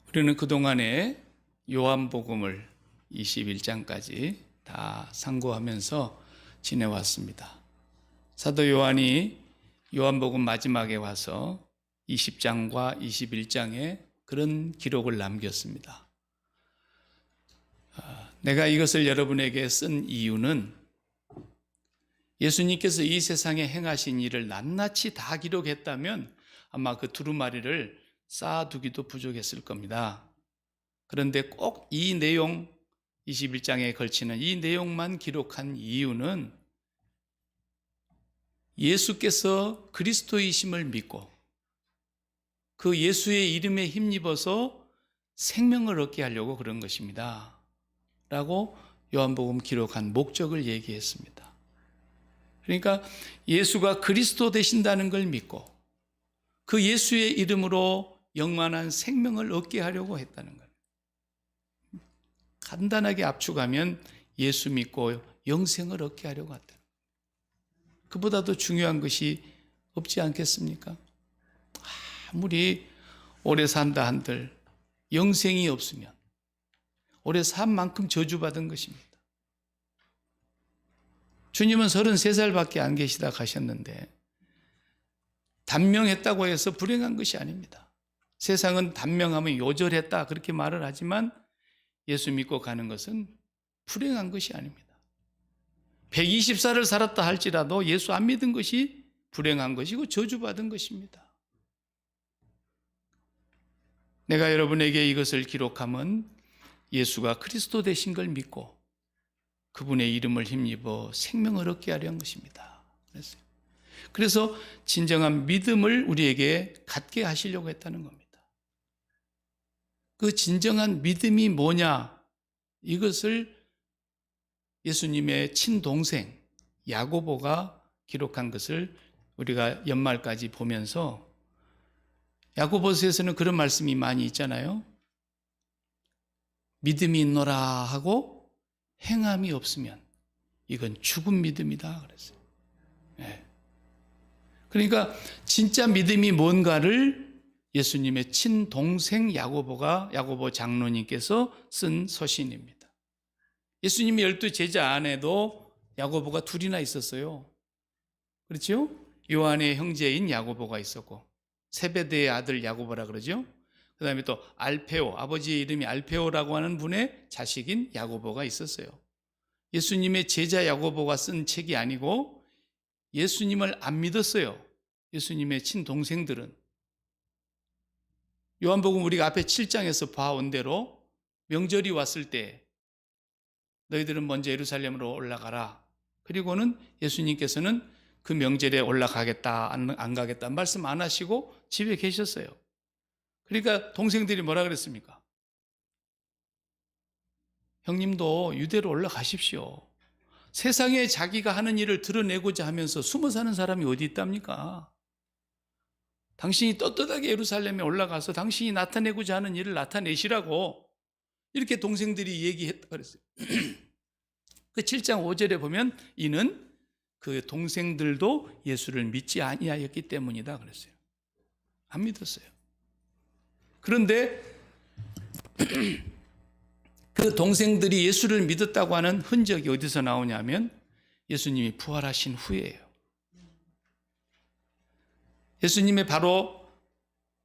우리는 그동안에 요한복음을 21장까지 다 상고하면서 지내왔습니다. 사도 요한이 요한복음 마지막에 와서 20장과 21장에 그런 기록을 남겼습니다. 내가 이것을 여러분에게 쓴 이유는 예수님께서 이 세상에 행하신 일을 낱낱이 다 기록했다면 아마 그 두루마리를 쌓아두기도 부족했을 겁니다. 그런데 꼭 이 내용, 21장에 걸치는 이 내용만 기록한 이유는 예수께서 그리스도이심을 믿고 그 예수의 이름에 힘입어서 생명을 얻게 하려고 그런 것입니다. 라고 요한복음 기록한 목적을 얘기했습니다. 그러니까 예수가 그리스도 되신다는 걸 믿고 그 예수의 이름으로 영원한 생명을 얻게 하려고 했다는 거예요. 간단하게 압축하면 예수 믿고 영생을 얻게 하려고 했다. 그보다도 중요한 것이 없지 않겠습니까? 아무리 오래 산다 한들 영생이 없으면 오래 산 만큼 저주받은 것입니다. 주님은 33살밖에 안 계시다 가셨는데 단명했다고 해서 불행한 것이 아닙니다. 세상은 단명하면 요절했다 그렇게 말을 하지만 예수 믿고 가는 것은 불행한 것이 아닙니다. 120살을 살았다 할지라도 예수 안 믿은 것이 불행한 것이고 저주받은 것입니다. 내가 여러분에게 이것을 기록함은 예수가 그리스도 되신 걸 믿고 그분의 이름을 힘입어 생명을 얻게 하려는 것입니다. 그래서 진정한 믿음을 우리에게 갖게 하시려고 했다는 겁니다. 그 진정한 믿음이 뭐냐? 이것을 예수님의 친동생 야고보가 기록한 것을 우리가 연말까지 보면서 야고보서에서는 그런 말씀이 많이 있잖아요. 믿음이 있노라 하고 행함이 없으면 이건 죽은 믿음이다 그랬어요. 네. 그러니까 진짜 믿음이 뭔가를 예수님의 친동생 야고보 장로님께서 쓴 서신입니다. 예수님의 12 제자 안에도 야고보가 둘이나 있었어요. 그렇죠? 요한의 형제인 야고보가 있었고 세베대의 아들 야고보라 그러죠. 그 다음에 또 알페오, 아버지의 이름이 알페오라고 하는 분의 자식인 야고보가 있었어요. 예수님의 제자 야고보가 쓴 책이 아니고 예수님을 안 믿었어요. 예수님의 친동생들은. 요한복음 우리가 앞에 7장에서 봐온 대로 명절이 왔을 때 너희들은 먼저 예루살렘으로 올라가라. 그리고는 예수님께서는 그 명절에 올라가겠다 안 가겠다 말씀 안 하시고 집에 계셨어요. 그러니까 동생들이 뭐라 그랬습니까? 형님도 유대로 올라가십시오. 세상에 자기가 하는 일을 드러내고자 하면서 숨어 사는 사람이 어디 있답니까? 당신이 떳떳하게 예루살렘에 올라가서 당신이 나타내고자 하는 일을 나타내시라고 이렇게 동생들이 얘기했다 그랬어요. 그 7장 5절에 보면 이는 그 동생들도 예수를 믿지 아니하였기 때문이다 그랬어요. 안 믿었어요. 그런데 그 동생들이 예수를 믿었다고 하는 흔적이 어디서 나오냐면 예수님이 부활하신 후예요. 예수님의 바로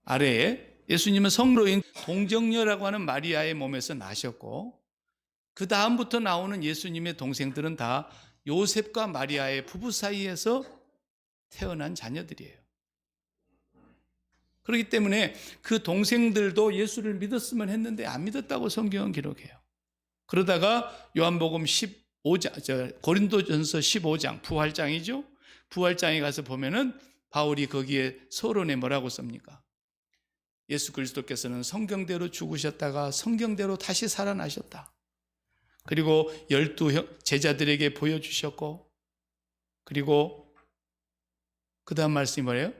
아래에 예수님은 성로인 동정녀라고 하는 마리아의 몸에서 나셨고 그 다음부터 나오는 예수님의 동생들은 다 요셉과 마리아의 부부 사이에서 태어난 자녀들이에요. 그렇기 때문에 그 동생들도 예수를 믿었으면 했는데 안 믿었다고 성경은 기록해요. 그러다가 요한복음 15장, 고린도전서 15장, 부활장이죠. 부활장에 가서 보면은 바울이 거기에 서론에 뭐라고 씁니까? 예수 그리스도께서는 성경대로 죽으셨다가 성경대로 다시 살아나셨다. 그리고 12 제자들에게 보여주셨고 그리고 그 다음 말씀이 뭐예요?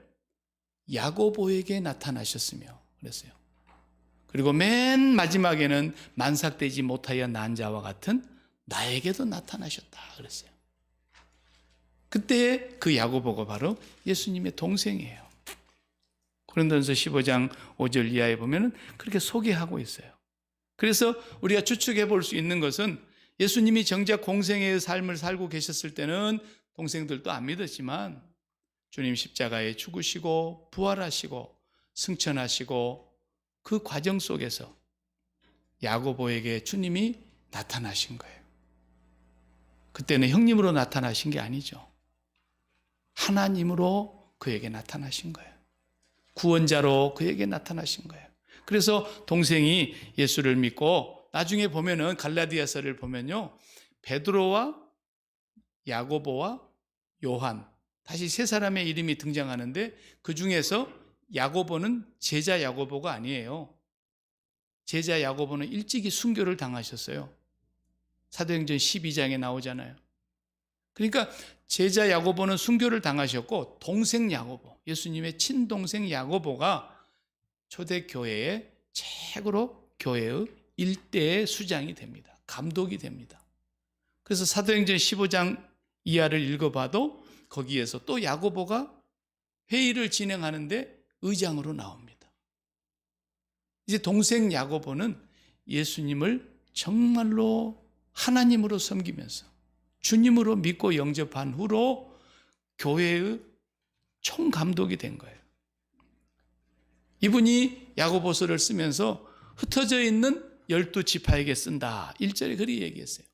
야고보에게 나타나셨으며 그랬어요. 그리고 맨 마지막에는 만삭되지 못하여 난 자와 같은 나에게도 나타나셨다 그랬어요. 그때 그 야고보가 바로 예수님의 동생이에요. 고린도전서 15장 5절 이하에 보면은 그렇게 소개하고 있어요. 그래서 우리가 추측해 볼 수 있는 것은 예수님이 정작 공생애의 삶을 살고 계셨을 때는 동생들도 안 믿었지만 주님 십자가에 죽으시고 부활하시고 승천하시고 그 과정 속에서 야고보에게 주님이 나타나신 거예요. 그때는 형님으로 나타나신 게 아니죠. 하나님으로 그에게 나타나신 거예요. 구원자로 그에게 나타나신 거예요. 그래서 동생이 예수를 믿고 나중에 보면은 갈라디아서를 보면요. 베드로와 야고보와 요한 다시 세 사람의 이름이 등장하는데 그 중에서 야고보는 제자 야고보가 아니에요. 제자 야고보는 일찍이 순교를 당하셨어요. 사도행전 12장에 나오잖아요. 그러니까 제자 야고보는 순교를 당하셨고 동생 야고보, 예수님의 친동생 야고보가 초대교회의 최고로 교회의 일대의 수장이 됩니다. 감독이 됩니다. 그래서 사도행전 15장 이하를 읽어봐도 거기에서 또 야고보가 회의를 진행하는데 의장으로 나옵니다. 이제 동생 야고보는 예수님을 정말로 하나님으로 섬기면서 주님으로 믿고 영접한 후로 교회의 총감독이 된 거예요. 이분이 야고보서를 쓰면서 흩어져 있는 12지파에게 쓴다. 1절에 그리 얘기했어요.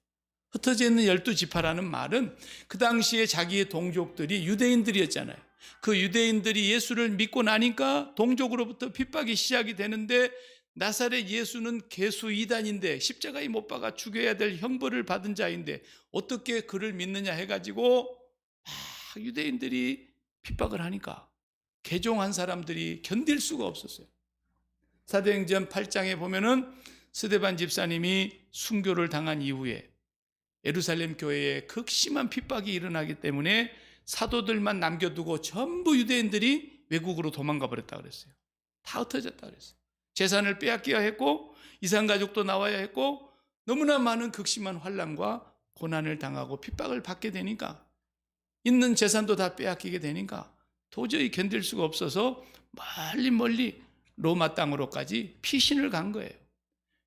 흩어져 있는 12지파라는 말은 그 당시에 자기의 동족들이 유대인들이었잖아요. 그 유대인들이 예수를 믿고 나니까 동족으로부터 핍박이 시작이 되는데 나사렛 예수는 개수 이단인데 십자가에 못 박아 죽여야 될 형벌을 받은 자인데 어떻게 그를 믿느냐 해가지고 유대인들이 핍박을 하니까 개종한 사람들이 견딜 수가 없었어요. 사도행전 8장에 보면은 스데반 집사님이 순교를 당한 이후에 예루살렘 교회에 극심한 핍박이 일어나기 때문에 사도들만 남겨두고 전부 유대인들이 외국으로 도망가 버렸다 그랬어요. 다 흩어졌다 그랬어요. 재산을 빼앗겨야 했고 이산가족도 나와야 했고 너무나 많은 극심한 환난과 고난을 당하고 핍박을 받게 되니까 있는 재산도 다 빼앗기게 되니까 도저히 견딜 수가 없어서 멀리 로마 땅으로까지 피신을 간 거예요.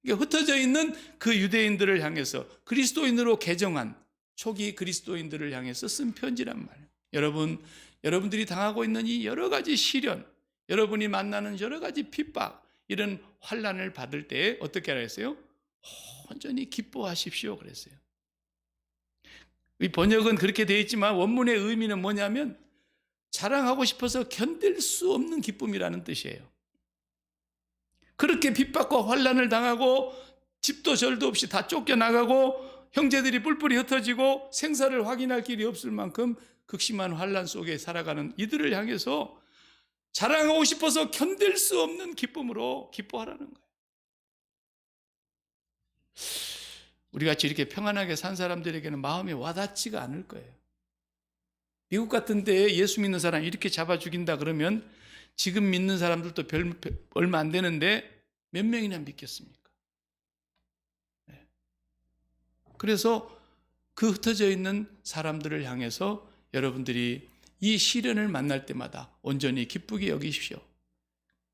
그러니까 흩어져 있는 그 유대인들을 향해서 그리스도인으로 개정한 초기 그리스도인들을 향해서 쓴 편지란 말이에요. 여러분들이 당하고 있는 이 여러 가지 시련, 여러분이 만나는 여러 가지 핍박, 이런 환난을 받을 때 어떻게 하라 했어요? 온전히 기뻐하십시오 그랬어요. 이 번역은 그렇게 되어 있지만 원문의 의미는 뭐냐면 자랑하고 싶어서 견딜 수 없는 기쁨이라는 뜻이에요. 그렇게 핍박과 환난을 당하고 집도 절도 없이 다 쫓겨나가고 형제들이 뿔뿔이 흩어지고 생사를 확인할 길이 없을 만큼 극심한 환난 속에 살아가는 이들을 향해서 자랑하고 싶어서 견딜 수 없는 기쁨으로 기뻐하라는 거예요. 우리같이 이렇게 평안하게 산 사람들에게는 마음이 와닿지가 않을 거예요. 미국 같은 데에 예수 믿는 사람 이렇게 잡아 죽인다 그러면 지금 믿는 사람들도 얼마 안 되는데 몇 명이나 믿겠습니까? 네. 그래서 그 흩어져 있는 사람들을 향해서 여러분들이 이 시련을 만날 때마다 온전히 기쁘게 여기십시오.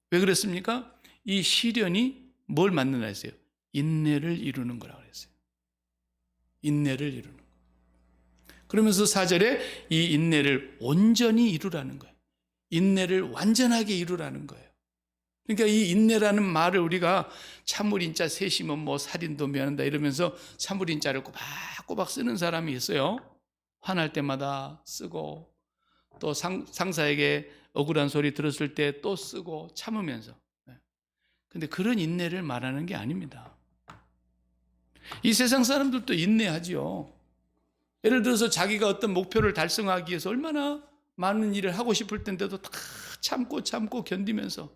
왜 그랬습니까? 이 시련이 뭘 만드나 했어요? 인내를 이루는 거라고 했어요. 인내를 이루는 거. 그러면서 4절에 이 인내를 온전히 이루라는 거예요. 인내를 완전하게 이루라는 거예요. 그러니까 이 인내라는 말을 우리가 참물인자 세심은 뭐 살인도 면한다 이러면서 참물인자를 꼬박꼬박 쓰는 사람이 있어요. 화날 때마다 쓰고 또 상사에게 억울한 소리 들었을 때 또 쓰고 참으면서. 근데 그런 인내를 말하는 게 아닙니다. 이 세상 사람들도 인내하지요. 예를 들어서 자기가 어떤 목표를 달성하기 위해서 얼마나 많은 일을 하고 싶을 텐데도 다 참고 견디면서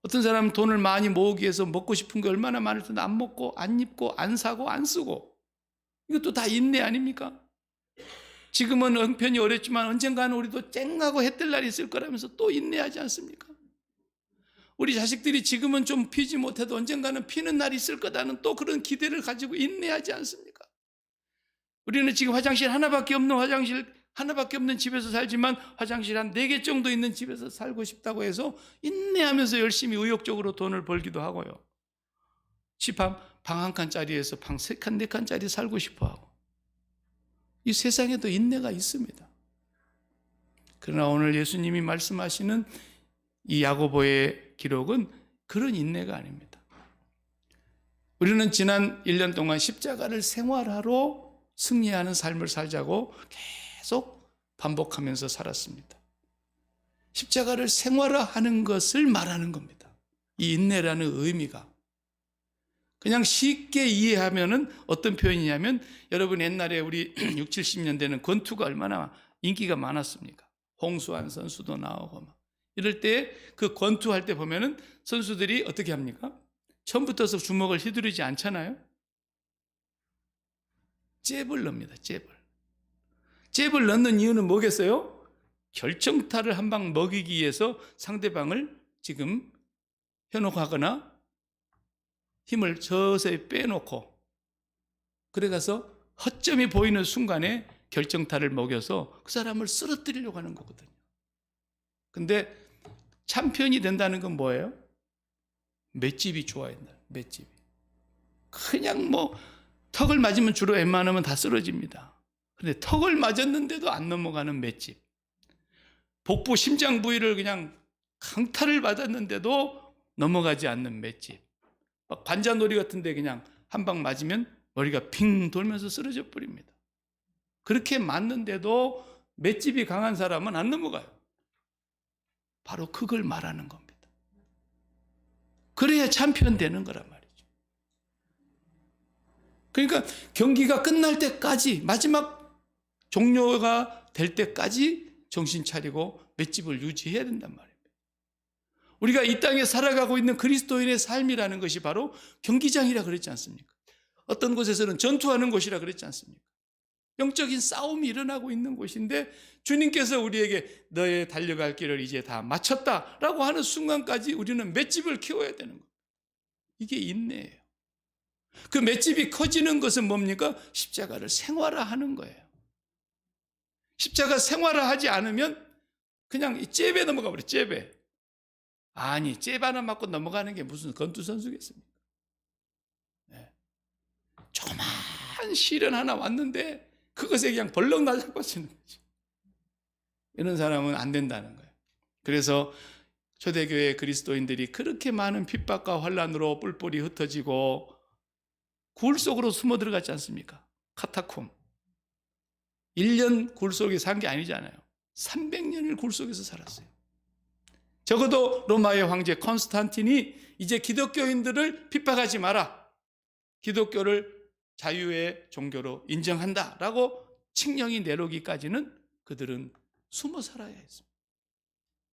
어떤 사람은 돈을 많이 모으기 위해서 먹고 싶은 게 얼마나 많을 텐데 안 먹고 안 입고 안 사고 안 쓰고 이것도 다 인내 아닙니까? 지금은 형편이 어렵지만 언젠가는 우리도 쨍하고 해 뜰 날이 있을 거라면서 또 인내하지 않습니까? 우리 자식들이 지금은 좀 피지 못해도 언젠가는 피는 날이 있을 거다는 또 그런 기대를 가지고 인내하지 않습니까? 우리는 지금 화장실 하나밖에 없는 화장실 하나밖에 없는 집에서 살지만 화장실 한 4개 정도 있는 집에서 살고 싶다고 해서 인내하면서 열심히 의욕적으로 돈을 벌기도 하고요. 집 방 한 칸짜리에서 방 3칸, 4칸짜리 살고 싶어 하고. 이 세상에도 인내가 있습니다. 그러나 오늘 예수님이 말씀하시는 이 야고보의 기록은 그런 인내가 아닙니다. 우리는 지난 1년 동안 십자가를 생활하러 승리하는 삶을 살자고 계속 반복하면서 살았습니다. 십자가를 생활화하는 것을 말하는 겁니다. 이 인내라는 의미가. 그냥 쉽게 이해하면은 어떤 표현이냐면, 여러분 옛날에 우리 6, 70년대는 권투가 얼마나 인기가 많았습니까? 홍수환 선수도 나오고 막. 이럴 때 그 권투할 때 보면은 선수들이 어떻게 합니까? 처음부터 주먹을 휘두르지 않잖아요. 잽을 넣습니다. 잽을 넣는 이유는 뭐겠어요? 결정타를 한 방 먹이기 위해서 상대방을 지금 현혹하거나 힘을 서서히 빼놓고, 그래가서 허점이 보이는 순간에 결정타를 먹여서 그 사람을 쓰러뜨리려고 하는 거거든요. 근데 챔피언이 된다는 건 뭐예요? 맷집이 좋아야 된다. 맷집이. 그냥 뭐 턱을 맞으면 주로 웬만하면 다 쓰러집니다. 근데 턱을 맞았는데도 안 넘어가는 맷집. 복부 심장 부위를 그냥 강타를 받았는데도 넘어가지 않는 맷집. 막 관자놀이 같은데 그냥 한 방 맞으면 머리가 빙 돌면서 쓰러져 버립니다. 그렇게 맞는데도 맷집이 강한 사람은 안 넘어가요. 바로 그걸 말하는 겁니다. 그래야 챔피언 되는 거란 말이죠. 그러니까 경기가 끝날 때까지, 마지막 종료가 될 때까지 정신 차리고 맷집을 유지해야 된단 말입니다. 우리가 이 땅에 살아가고 있는 그리스도인의 삶이라는 것이 바로 경기장이라 그랬지 않습니까? 어떤 곳에서는 전투하는 곳이라 그랬지 않습니까? 영적인 싸움이 일어나고 있는 곳인데 주님께서 우리에게 너의 달려갈 길을 이제 다 마쳤다라고 하는 순간까지 우리는 맷집을 키워야 되는 거예요. 이게 인내예요. 그 맷집이 커지는 것은 뭡니까? 십자가를 생활화하는 거예요. 십자가 생활화하지 않으면 그냥 잽에 넘어가 버려요. 잽에. 아니, 잽 하나 맞고 넘어가는 게 무슨 권투 선수겠습니까? 네. 조그만 실은 하나 왔는데 그것에 그냥 벌렁 날아버리는 거죠. 이런 사람은 안 된다는 거예요. 그래서 초대교회 그리스도인들이 그렇게 많은 핍박과 환난으로 뿔뿔이 흩어지고 굴 속으로 숨어 들어갔지 않습니까? 카타콤. 1년 굴 속에 산 게 아니잖아요. 300년을 굴 속에서 살았어요. 적어도 로마의 황제 콘스탄틴이 이제 기독교인들을 핍박하지 마라. 기독교를 자유의 종교로 인정한다라고 칙령이 내려오기까지는 그들은 숨어 살아야 했습니다.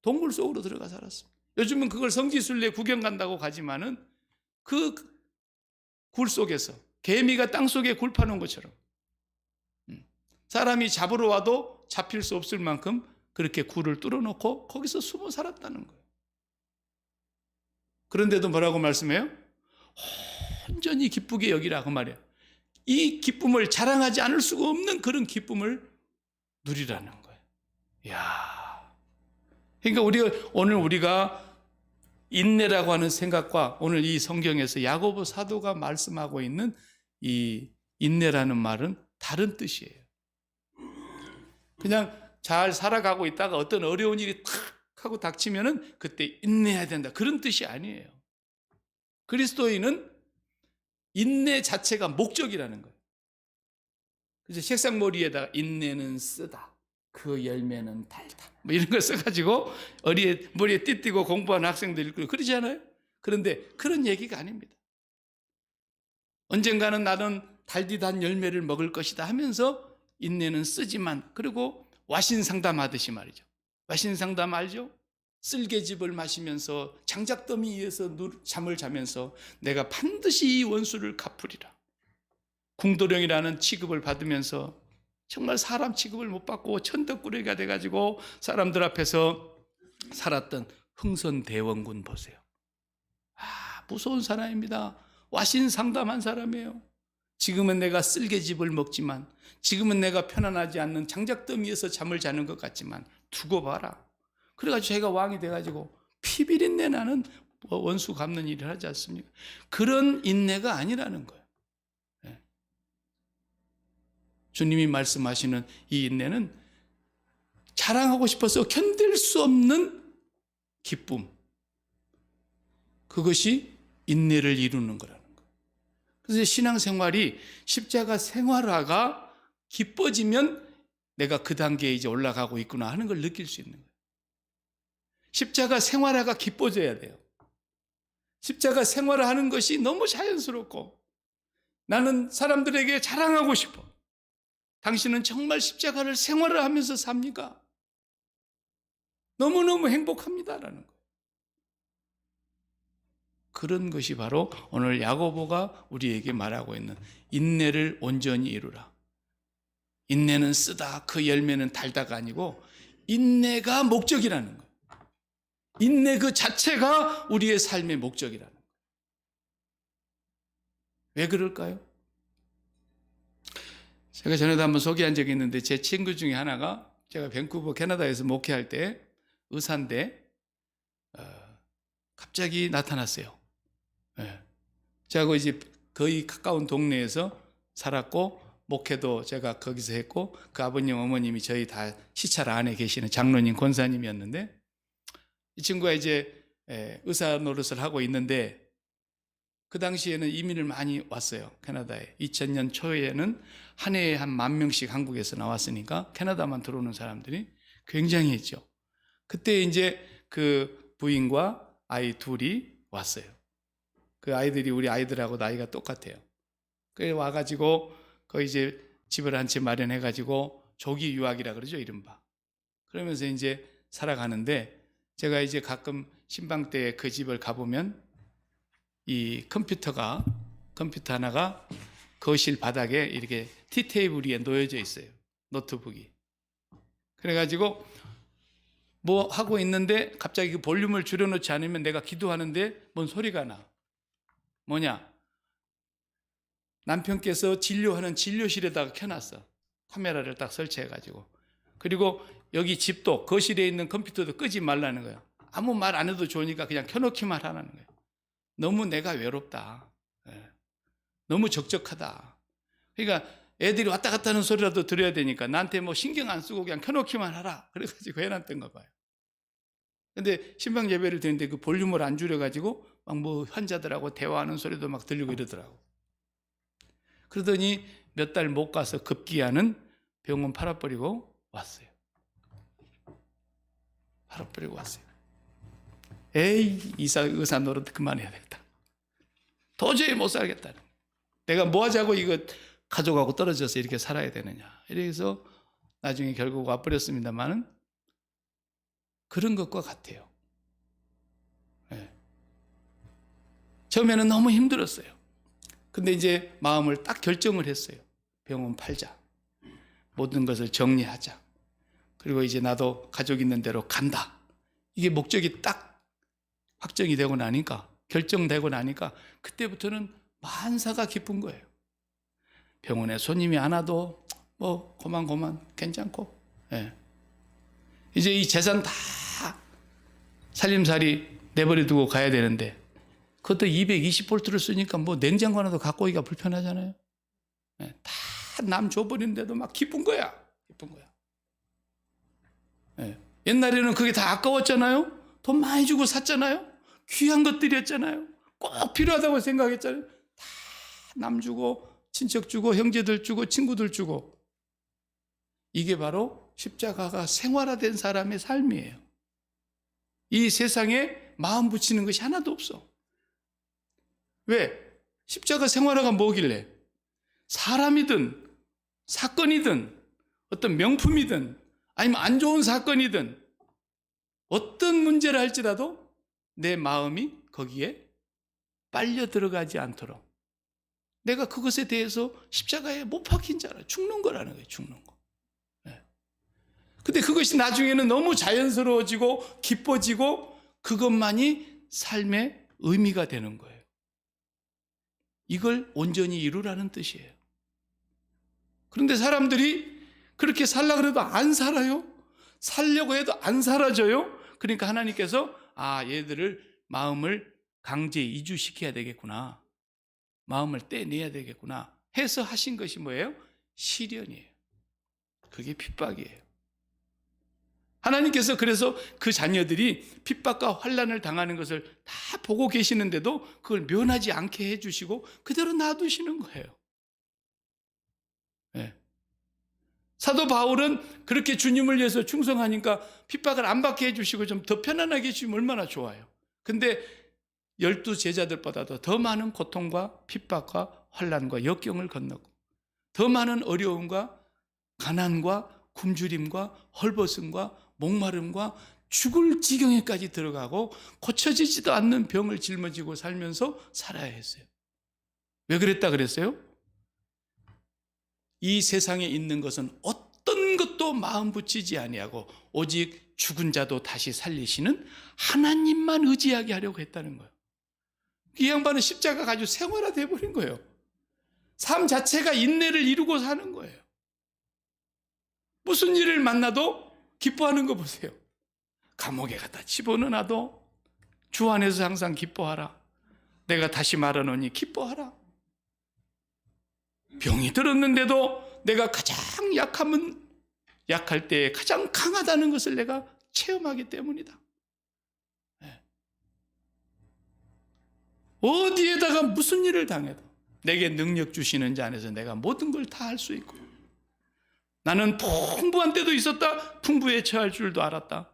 동굴 속으로 들어가 살았습니다. 요즘은 그걸 성지순례 구경 간다고 가지만은 그 굴 속에서 개미가 땅 속에 굴 파놓은 것처럼 사람이 잡으러 와도 잡힐 수 없을 만큼 그렇게 굴을 뚫어놓고 거기서 숨어 살았다는 거예요. 그런데도 뭐라고 말씀해요? 온전히 기쁘게 여기라 그 말이에요. 이 기쁨을 자랑하지 않을 수가 없는 그런 기쁨을 누리라는 거예요. 이야. 그러니까 우리가 인내라고 하는 생각과 오늘 이 성경에서 야고보 사도가 말씀하고 있는 이 인내라는 말은 다른 뜻이에요. 그냥 잘 살아가고 있다가 어떤 어려운 일이 탁 하고 닥치면은 그때 인내해야 된다. 그런 뜻이 아니에요. 그리스도인은 인내 자체가 목적이라는 거예요. 그래서 책상머리에다가 인내는 쓰다. 그 열매는 달다. 뭐 이런 걸 써가지고 머리에 띠띠고 공부하는 학생들 있고 그러지 않아요? 그런데 그런 얘기가 아닙니다. 언젠가는 나는 달디단 열매를 먹을 것이다 하면서 인내는 쓰지만, 그리고 와신상담하듯이 말이죠. 와신상담 알죠? 쓸개즙을 마시면서 장작더미 위에서 잠을 자면서 내가 반드시 이 원수를 갚으리라. 궁도령이라는 취급을 받으면서 정말 사람 취급을 못 받고 천덕꾸러기가 돼가지고 사람들 앞에서 살았던 흥선대원군 보세요. 무서운 사람입니다. 와신상담한 사람이에요. 지금은 내가 쓸개즙을 먹지만, 지금은 내가 편안하지 않는 장작더미에서 잠을 자는 것 같지만 두고 봐라. 그래가지고 제가 왕이 돼가지고 피비린내 나는 원수 갚는 일을 하지 않습니까? 그런 인내가 아니라는 거예요. 예. 주님이 말씀하시는 이 인내는 자랑하고 싶어서 견딜 수 없는 기쁨, 그것이 인내를 이루는 거라는 거예요. 그래서 신앙생활이 십자가 생활화가 기뻐지면 내가 그 단계에 이제 올라가고 있구나 하는 걸 느낄 수 있는 거예요. 십자가 생활화가 기뻐져야 돼요. 십자가 생활화하는 것이 너무 자연스럽고 나는 사람들에게 자랑하고 싶어. 당신은 정말 십자가를 생활화하면서 삽니까? 너무너무 행복합니다라는 거예요. 그런 것이 바로 오늘 야고보가 우리에게 말하고 있는 인내를 온전히 이루라. 인내는 쓰다, 그 열매는 달다가 아니고 인내가 목적이라는 거예요. 인내 그 자체가 우리의 삶의 목적이라는 거예요. 왜 그럴까요? 제가 전에도 한번 소개한 적이 있는데 제 친구 중에 하나가 제가 밴쿠버 캐나다에서 목회할 때 의사인데 갑자기 나타났어요. 네. 제가 이제 거의 가까운 동네에서 살았고 목회도 제가 거기서 했고 그 아버님 어머님이 저희 다 시찰 안에 계시는 장로님 권사님이었는데 이 친구가 이제 의사 노릇을 하고 있는데 그 당시에는 이민을 많이 왔어요. 캐나다에. 2000년 초에는 한 해에 한 10,000명씩 한국에서 나왔으니까 캐나다만 들어오는 사람들이 굉장히 했죠. 그때 이제 그 부인과 아이 둘이 왔어요. 그 아이들이 우리 아이들하고 나이가 똑같아요. 그래 와가지고 거기 이제 집을 한 채 마련해가지고 조기 유학이라 그러죠, 이른바. 그러면서 이제 살아가는데 제가 이제 가끔 신방 때 그 집을 가보면 이 컴퓨터 하나가 거실 바닥에 이렇게 티테이블 위에 놓여져 있어요. 노트북이. 그래가지고 뭐 하고 있는데 갑자기 그 볼륨을 줄여놓지 않으면 내가 기도하는데 뭔 소리가 나. 뭐냐? 남편께서 진료하는 진료실에다가 켜놨어. 카메라를 딱 설치해가지고. 그리고 여기 집도 거실에 있는 컴퓨터도 끄지 말라는 거예요. 아무 말 안 해도 좋으니까 그냥 켜놓기만 하라는 거예요. 너무 내가 외롭다. 너무 적적하다. 그러니까 애들이 왔다 갔다 하는 소리라도 들어야 되니까 나한테 뭐 신경 안 쓰고 그냥 켜놓기만 하라. 그래가지고 해놨던 거 봐요. 근데 신방 예배를 드는데 그 볼륨을 안 줄여가지고 막 뭐 환자들하고 대화하는 소리도 막 들리고 이러더라고. 그러더니 몇 달 못 가서 급기야는 병원 팔아버리고 왔어요. 팔아버리고 왔어요. 에이, 의사 노릇 그만해야 되겠다. 도저히 못 살겠다. 내가 뭐 하자고 이거 가족하고 떨어져서 이렇게 살아야 되느냐. 이래서 나중에 결국 와버렸습니다만은 그런 것과 같아요. 네. 처음에는 너무 힘들었어요. 근데 이제 마음을 딱 결정을 했어요. 병원 팔자. 모든 것을 정리하자. 그리고 이제 나도 가족 있는 대로 간다. 이게 목적이 딱 확정이 되고 나니까, 결정되고 나니까 그때부터는 만사가 기쁜 거예요. 병원에 손님이 안 와도 뭐 고만 괜찮고. 예. 이제 이 재산 다 살림살이 내버려 두고 가야 되는데 그것도 220볼트를 쓰니까 뭐 냉장고 하나도 갖고 오기가 불편하잖아요. 예. 다 남 줘버리는데도 막 기쁜 거야. 예. 옛날에는 그게 다 아까웠잖아요. 돈 많이 주고 샀잖아요. 귀한 것들이었잖아요. 꼭 필요하다고 생각했잖아요. 다 남 주고 친척 주고 형제들 주고 친구들 주고. 이게 바로 십자가가 생활화된 사람의 삶이에요. 이 세상에 마음 붙이는 것이 하나도 없어. 왜? 십자가 생활화가 뭐길래? 사람이든 사건이든 어떤 명품이든 아니면 안 좋은 사건이든 어떤 문제를 할지라도 내 마음이 거기에 빨려 들어가지 않도록 내가 그것에 대해서 십자가에 못 박힌 자라 죽는 거라는 거예요. 죽는 거. 네. 근데 그것이 나중에는 너무 자연스러워지고 기뻐지고 그것만이 삶의 의미가 되는 거예요. 이걸 온전히 이루라는 뜻이에요. 그런데 사람들이 그렇게 살려고 해도 안 살아요. 살려고 해도 안 사라져요. 그러니까 하나님께서 얘들을 마음을 강제 이주시켜야 되겠구나. 마음을 떼내야 되겠구나 해서 하신 것이 뭐예요? 시련이에요. 그게 핍박이에요. 하나님께서 그래서 그 자녀들이 핍박과 환난을 당하는 것을 다 보고 계시는데도 그걸 면하지 않게 해주시고 그대로 놔두시는 거예요. 네. 사도 바울은 그렇게 주님을 위해서 충성하니까 핍박을 안 받게 해주시고 좀 더 편안하게 해주시면 얼마나 좋아요. 근데 12 제자들보다도 더 많은 고통과 핍박과 환난과 역경을 건너고 더 많은 어려움과 가난과 굶주림과 헐벗음과 목마름과 죽을 지경에까지 들어가고 고쳐지지도 않는 병을 짊어지고 살면서 살아야 했어요. 왜 그랬다 그랬어요? 이 세상에 있는 것은 어떤 것도 마음 붙이지 아니하고 오직 죽은 자도 다시 살리시는 하나님만 의지하게 하려고 했다는 거예요. 이 양반은 십자가 가지고 생활화돼 버린 거예요. 삶 자체가 인내를 이루고 사는 거예요. 무슨 일을 만나도 기뻐하는 거 보세요. 감옥에 갖다 집어넣어놔도 주 안에서 항상 기뻐하라. 내가 다시 말하노니 기뻐하라. 병이 들었는데도 내가 가장 약할 때 가장 강하다는 것을 내가 체험하기 때문이다. 어디에다가 무슨 일을 당해도 내게 능력 주시는 자 안에서 내가 모든 걸 다 할 수 있고 나는 풍부한 때도 있었다. 풍부에 처할 줄도 알았다.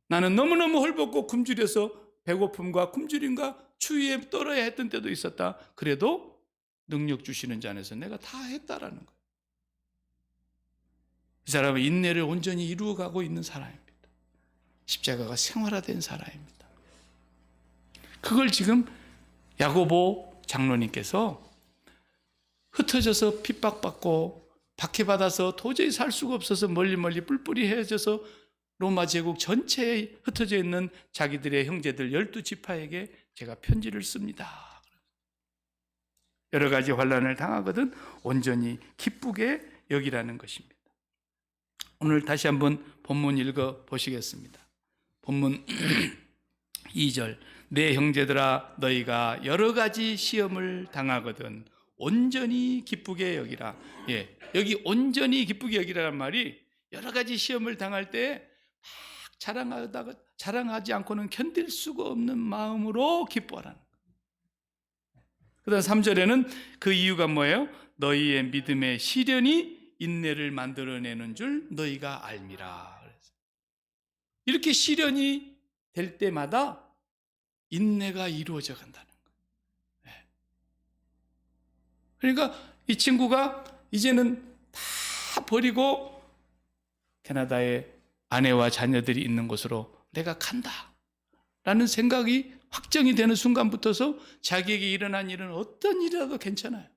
나는 너무너무 헐벗고 굶주려서 배고픔과 굶주림과 추위에 떨어야 했던 때도 있었다. 그래도 능력 주시는 자 안에서 내가 다 했다라는 거예요. 이 사람은 인내를 온전히 이루어가고 있는 사람입니다. 십자가가 생활화된 사람입니다. 그걸 지금 야고보 장로님께서 흩어져서 핍박받고 박해받아서 도저히 살 수가 없어서 멀리 뿔뿔이 헤어져서 로마 제국 전체에 흩어져 있는 자기들의 형제들 12지파에게 제가 편지를 씁니다. 여러 가지 환난을 당하거든 온전히 기쁘게 여기라는 것입니다. 오늘 다시 한번 본문 읽어 보시겠습니다. 본문 2절 내 형제들아 너희가 여러 가지 시험을 당하거든 온전히 기쁘게 여기라. 여기 온전히 기쁘게 여기라는 말이 여러 가지 시험을 당할 때 막 자랑하지 않고는 견딜 수가 없는 마음으로 기뻐하라는 거예요. 그 다음 3절에는 그 이유가 뭐예요? 너희의 믿음의 시련이 인내를 만들어내는 줄 너희가 알미라. 이렇게 시련이 될 때마다 인내가 이루어져 간다는 거예요. 그러니까 이 친구가 이제는 다 버리고 캐나다에 아내와 자녀들이 있는 곳으로 내가 간다 라는 생각이 확정이 되는 순간부터서 자기에게 일어난 일은 어떤 일이라도 괜찮아요.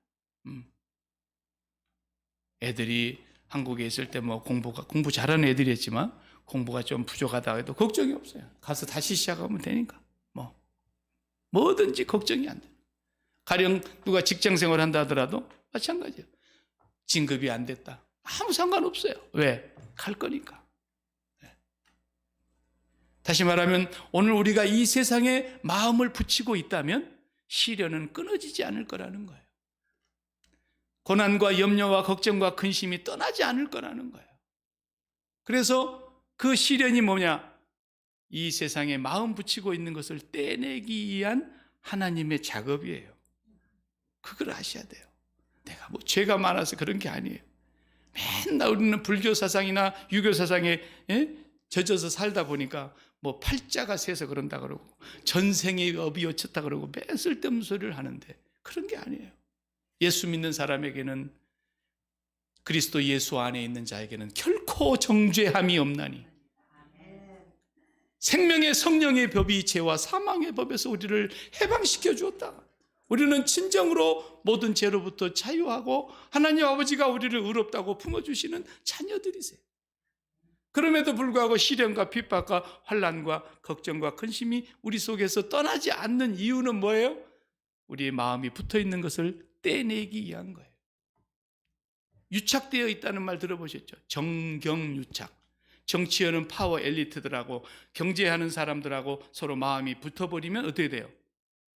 애들이 한국에 있을 때 공부 잘하는 애들이었지만 공부가 좀 부족하다 해도 걱정이 없어요. 가서 다시 시작하면 되니까 뭐든지 걱정이 안 돼요. 가령 누가 직장 생활 한다 하더라도 마찬가지예요. 진급이 안 됐다. 아무 상관없어요. 왜? 갈 거니까. 다시 말하면 오늘 우리가 이 세상에 마음을 붙이고 있다면 시련은 끊어지지 않을 거라는 거예요. 고난과 염려와 걱정과 근심이 떠나지 않을 거라는 거예요. 그래서 그 시련이 뭐냐? 이 세상에 마음 붙이고 있는 것을 떼내기 위한 하나님의 작업이에요. 그걸 아셔야 돼요. 내가 죄가 많아서 그런 게 아니에요. 맨날 우리는 불교 사상이나 유교 사상에 젖어서 살다 보니까 팔자가 세서 그런다 그러고 전생에 업이 어쳤다 그러고 매 쓸데없는 소리를 하는데 그런 게 아니에요. 예수 믿는 사람에게는 그리스도 예수 안에 있는 자에게는 결코 정죄함이 없나니 생명의 성령의 법이 죄와 사망의 법에서 우리를 해방시켜 주었다. 우리는 진정으로 모든 죄로부터 자유하고 하나님 아버지가 우리를 의롭다고 품어주시는 자녀들이세요. 그럼에도 불구하고 시련과 핍박과 환난과 걱정과 근심이 우리 속에서 떠나지 않는 이유는 뭐예요? 우리의 마음이 붙어 있는 것을 떼내기 위한 거예요. 유착되어 있다는 말 들어보셨죠? 정경유착. 정치하는 파워 엘리트들하고 경제하는 사람들하고 서로 마음이 붙어버리면 어떻게 돼요?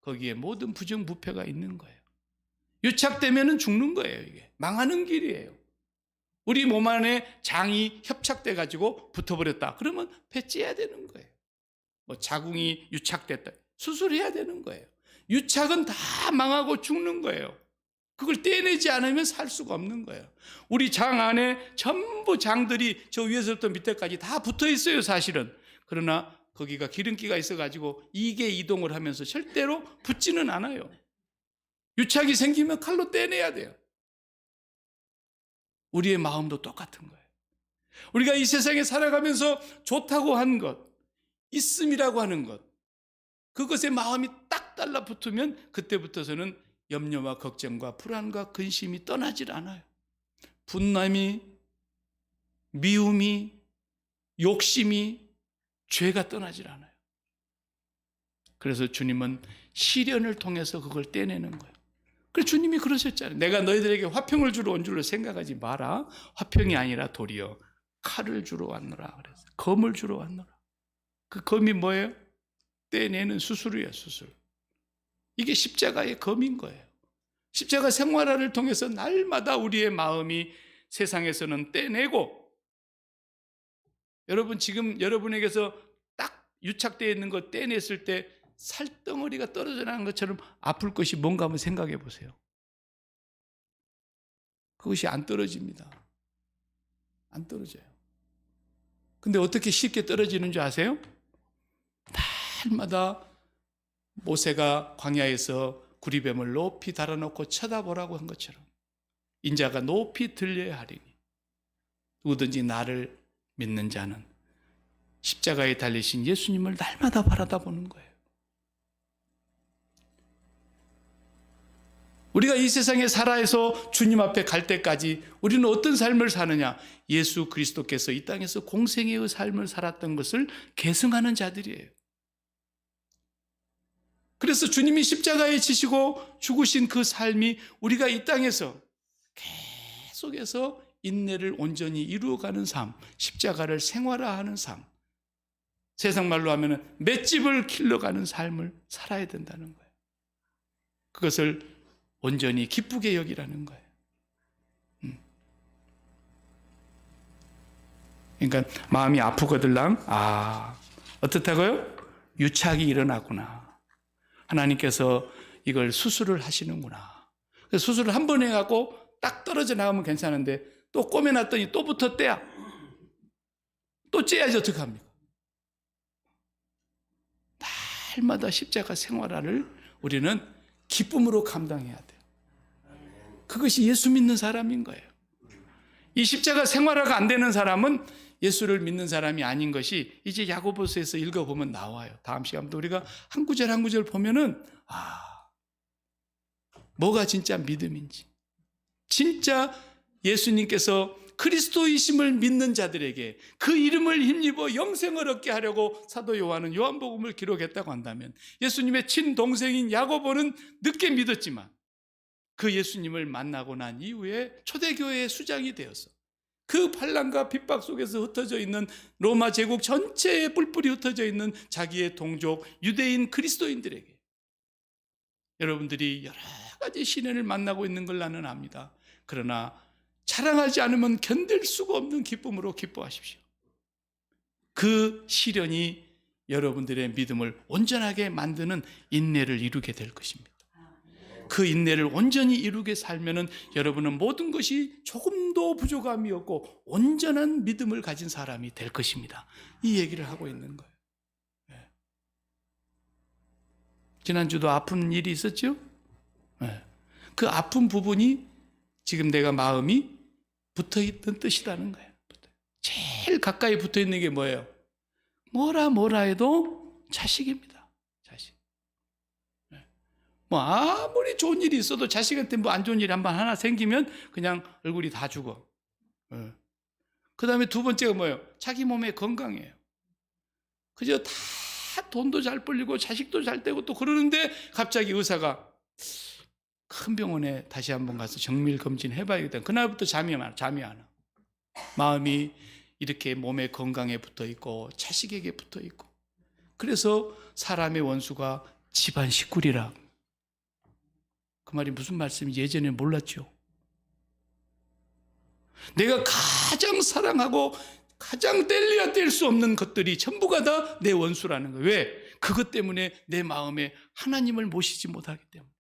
거기에 모든 부정부패가 있는 거예요. 유착되면 죽는 거예요. 이게 망하는 길이에요. 우리 몸 안에 장이 협착돼 가지고 붙어버렸다. 그러면 배 째야 되는 거예요. 뭐 자궁이 유착됐다. 수술해야 되는 거예요. 유착은 다 망하고 죽는 거예요. 그걸 떼내지 않으면 살 수가 없는 거예요. 우리 장 안에 전부 장들이 저 위에서부터 밑에까지 다 붙어 있어요, 사실은. 그러나 거기가 기름기가 있어가지고 이게 이동을 하면서 절대로 붙지는 않아요. 유착이 생기면 칼로 떼내야 돼요. 우리의 마음도 똑같은 거예요. 우리가 이 세상에 살아가면서 좋다고 한 것, 있음이라고 하는 것, 그것에 마음이 딱 달라붙으면 그때부터서는 염려와 걱정과 불안과 근심이 떠나질 않아요. 분남이, 미움이, 욕심이, 죄가 떠나질 않아요. 그래서 주님은 시련을 통해서 그걸 떼내는 거예요. 그래서 주님이 그러셨잖아요. 내가 너희들에게 화평을 주러 온 줄로 생각하지 마라. 화평이 아니라 도리어 칼을 주러 왔노라 그랬어요. 검을 주러 왔노라. 그 검이 뭐예요? 떼내는 수술이에요, 수술. 이게 십자가의 검인 거예요. 십자가 생활화를 통해서 날마다 우리의 마음이 세상에서는 떼내고, 여러분 지금 여러분에게서 딱 유착되어 있는 거 떼냈을 때 살덩어리가 떨어져 나는 것처럼 아플 것이 뭔가 한번 생각해 보세요. 그것이 안 떨어집니다. 안 떨어져요. 근데 어떻게 쉽게 떨어지는 줄 아세요? 날마다 모세가 광야에서 구리뱀을 높이 달아놓고 쳐다보라고 한 것처럼 인자가 높이 들려야 하리니 누구든지 나를 믿는 자는 십자가에 달리신 예수님을 날마다 바라다보는 거예요. 우리가 이 세상에 살아서 주님 앞에 갈 때까지 우리는 어떤 삶을 사느냐? 예수 그리스도께서 이 땅에서 공생애의 삶을 살았던 것을 계승하는 자들이에요. 그래서 주님이 십자가에 지시고 죽으신 그 삶이 우리가 이 땅에서 계속해서 인내를 온전히 이루어가는 삶, 십자가를 생활화하는 삶, 세상 말로 하면 맷집을 길러가는 삶을 살아야 된다는 거예요. 그것을 온전히 기쁘게 여기라는 거예요. 그러니까 마음이 아프거들랑 어떻다고요? 유착이 일어나구나. 하나님께서 이걸 수술을 하시는구나. 그래서 수술을 한 번 해갖고 딱 떨어져 나가면 괜찮은데 또 꼬매놨더니 또 붙었대야. 또 째야지 어떡합니까? 날마다 십자가 생활화를 우리는 기쁨으로 감당해야 돼요. 그것이 예수 믿는 사람인 거예요. 이 십자가 생활화가 안 되는 사람은 예수를 믿는 사람이 아닌 것이 이제 야고보서에서 읽어보면 나와요. 다음 시간부터 우리가 한 구절 한 구절 보면은 뭐가 진짜 믿음인지, 진짜 예수님께서 그리스도이심을 믿는 자들에게 그 이름을 힘입어 영생을 얻게 하려고 사도 요한은 요한복음을 기록했다고 한다면, 예수님의 친동생인 야고보는 늦게 믿었지만 그 예수님을 만나고 난 이후에 초대교회의 수장이 되어서 그 반란과 핍박 속에서 흩어져 있는 로마 제국 전체에 뿔뿔이 흩어져 있는 자기의 동족 유대인 그리스도인들에게 여러분들이 여러 가지 시련을 만나고 있는 걸 나는 압니다. 그러나 자랑하지 않으면 견딜 수가 없는 기쁨으로 기뻐하십시오. 그 시련이 여러분들의 믿음을 온전하게 만드는 인내를 이루게 될 것입니다. 그 인내를 온전히 이루게 살면은 여러분은 모든 것이 조금도 부족함이 없고 온전한 믿음을 가진 사람이 될 것입니다. 이 얘기를 하고 있는 거예요. 네. 지난주도 아픈 일이 있었죠? 네. 그 아픈 부분이 지금 내가 마음이 붙어있던 뜻이라는 거예요. 제일 가까이 붙어있는 게 뭐예요? 뭐라 해도 자식입니다. 자식. 뭐 아무리 좋은 일이 있어도 자식한테 뭐 안 좋은 일이 한번 하나 생기면 그냥 얼굴이 다 죽어. 그 다음에 두 번째가 뭐예요? 자기 몸의 건강이에요. 그저 다 돈도 잘 벌리고 자식도 잘 되고 또 그러는데 갑자기 의사가 큰 병원에 다시 한번 가서 정밀 검진 해봐야겠다. 그날부터 잠이 안 와. 마음이 이렇게 몸의 건강에 붙어 있고 자식에게 붙어 있고. 그래서 사람의 원수가 집안 식구리라. 그 말이 무슨 말씀인지 예전에 몰랐죠. 내가 가장 사랑하고 가장 뗄래야 뗄 수 없는 것들이 전부가 다 내 원수라는 거예요. 왜? 그것 때문에 내 마음에 하나님을 모시지 못하기 때문에.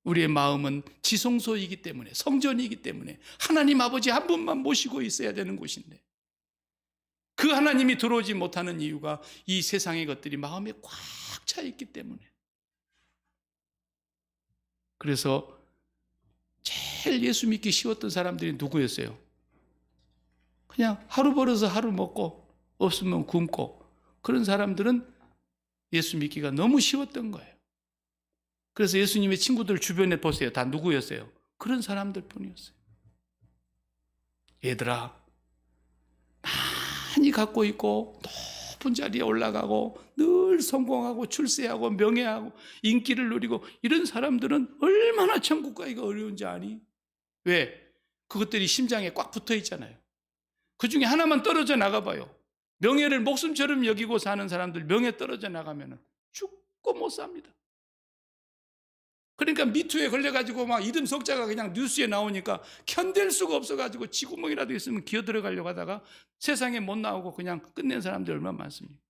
우리의 마음은 지성소이기 때문에, 성전이기 때문에 하나님 아버지 한 분만 모시고 있어야 되는 곳인데, 그 하나님이 들어오지 못하는 이유가 이 세상의 것들이 마음에 꽉 차 있기 때문에. 그래서 제일 예수 믿기 쉬웠던 사람들이 누구였어요? 그냥 하루 벌어서 하루 먹고 없으면 굶고, 그런 사람들은 예수 믿기가 너무 쉬웠던 거예요. 그래서 예수님의 친구들 주변에 보세요. 다 누구였어요? 그런 사람들 뿐이었어요. 얘들아, 많이 갖고 있고 높은 자리에 올라가고 늘 성공하고 출세하고 명예하고 인기를 누리고 이런 사람들은 얼마나 천국 가기가 어려운지 아니? 왜? 그것들이 심장에 꽉 붙어 있잖아요. 그 중에 하나만 떨어져 나가봐요. 명예를 목숨처럼 여기고 사는 사람들, 명예 떨어져 나가면 죽고 못 삽니다. 그러니까 미투에 걸려가지고 막 이름 석자가 그냥 뉴스에 나오니까 견딜 수가 없어가지고 쥐구멍이라도 있으면 기어 들어가려고 하다가 세상에 못 나오고 그냥 끝낸 사람들이 얼마나 많습니까?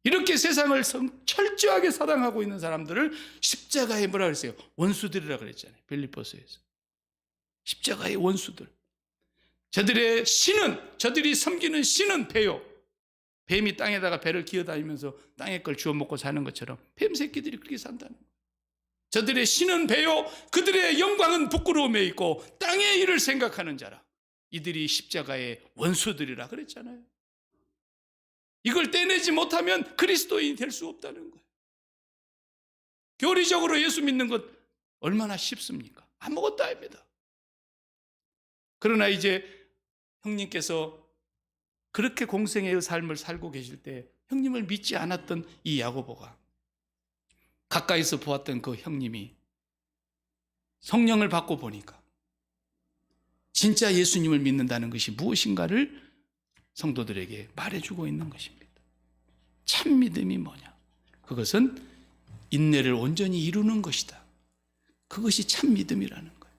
이렇게 세상을 철저하게 사랑하고 있는 사람들을 십자가에 뭐라 그랬어요? 원수들이라 그랬잖아요. 빌립보서에서. 십자가의 원수들. 저들의 신은, 저들이 섬기는 신은 배요. 뱀이 땅에다가 배를 기어다니면서 땅의 걸 주워 먹고 사는 것처럼 뱀 새끼들이 그렇게 산다는 거예요. 저들의 신은 배요, 그들의 영광은 부끄러움에 있고 땅의 일을 생각하는 자라. 이들이 십자가의 원수들이라 그랬잖아요. 이걸 떼내지 못하면 그리스도인이 될 수 없다는 거예요. 교리적으로 예수 믿는 것 얼마나 쉽습니까? 아무것도 아닙니다. 그러나 이제 형님께서 그렇게 공생애의 삶을 살고 계실 때 형님을 믿지 않았던 이 야고보가 가까이서 보았던 그 형님이 성령을 받고 보니까 진짜 예수님을 믿는다는 것이 무엇인가를 성도들에게 말해주고 있는 것입니다. 참 믿음이 뭐냐? 그것은 인내를 온전히 이루는 것이다. 그것이 참 믿음이라는 거예요.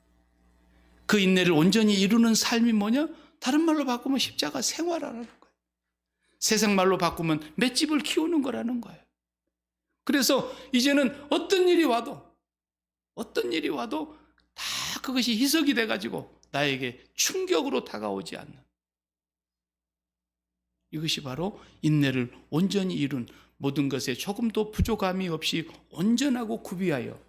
그 인내를 온전히 이루는 삶이 뭐냐? 다른 말로 바꾸면 십자가 생활하라는 거예요. 세상 말로 바꾸면 맷집을 키우는 거라는 거예요. 그래서 이제는 어떤 일이 와도 다 그것이 희석이 돼가지고 나에게 충격으로 다가오지 않는, 이것이 바로 인내를 온전히 이룬, 모든 것에 조금도 부족함이 없이 온전하고 구비하여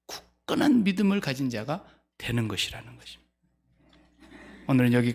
굳건한 믿음을 가진 자가 되는 것이라는 것입니다. 오늘은 여기까지